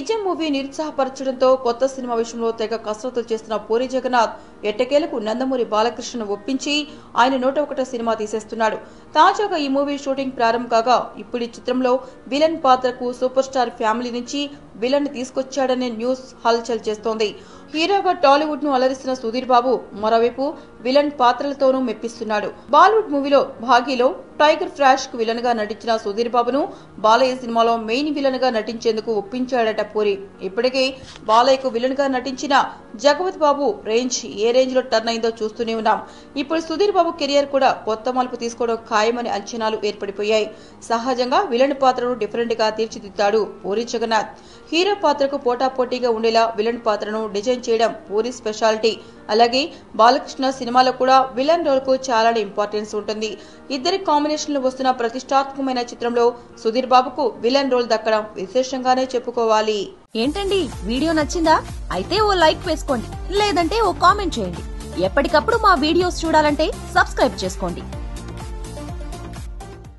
Vijay movie నిరుత్సాహపరచడంతో కొత్త cinema విషయంలో తెగ కసరత్తులు చేస్తున్న పూరి జగన్నాథ్ ఎట్టకేలకు నందమూరి బాలకృష్ణను ఒప్పించి ఆయన 101 సినిమా తీసేస్తున్నాడు. తాజాగా ఈ మూవీ షూటింగ్ ప్రారంభం కాగా ఇప్పుడు ఈ చిత్రంలో విలన్ పాత్రకు సూపర్ స్టార్ ఫ్యామిలీ నుంచి విలన్ తీసుకొచ్చాడనే న్యూస్ హల్చల్ చేస్తోంది. హీరోగా టాలీవుడ్ ను అలరిస్తున్న సుధీర్ బాబు మరోవైపు విలన్ పాత్రలతోనూ మెప్పిస్తున్నాడు. బాలీవుడ్ మూవీలో భాగీలో టైగర్ ఫ్రాష్ కు విలన్ గా నటించిన సుధీర్ బాబును బాలయ్య సినిమాలో మెయిన్ విలన్ గా నటించేందుకు ఒప్పించాడట పూరి. ఇప్పటికే బాలయ్యకు విలన్ గా నటించిన జగపతి బాబు రేంజ్ ఏ రేంజ్ లో టర్న్ అయిందో చూస్తూనే ఉన్నాం. ఇప్పుడు సుధీర్ బాబు కెరియర్ కూడా కొత్త మలుపు తీసుకోవడం ఖాయమని అంచనాలు ఏర్పడిపోయాయి. సహజంగా విలన్ పాత్రను డిఫరెంట్ గా తీర్చిదిద్దాడు పూరి జగన్నాథ్. హీరో పాత్రకు పోటాపోటీగా ఉండేలా విలన్ పాత్రను డిజైన్ చేయడం పూరి స్పెషాలిటీ. అలాగే బాలకృష్ణ సినిమాలో కూడా విలన్ రోల్ కు చాలా ఇంపార్టెన్స్ ఉంటుంది. ఇద్దరి కాంబినేషన్ లో వస్తున్న ప్రతిష్టాత్మకమైన చిత్రంలో సుధీర్ బాబుకు విలన్ రోల్ దక్కడం విశేషంగానే చెప్పుకోవాలి. ఏంటండి, వీడియో నచ్చిందా? అయితే ఓ లైక్ వేసుకోండి, లేదంటే ఓ కామెంట్ చేయండి. ఎప్పటికప్పుడు మా వీడియోస్ చూడాలంటే సబ్స్క్రైబ్ చేసుకోండి.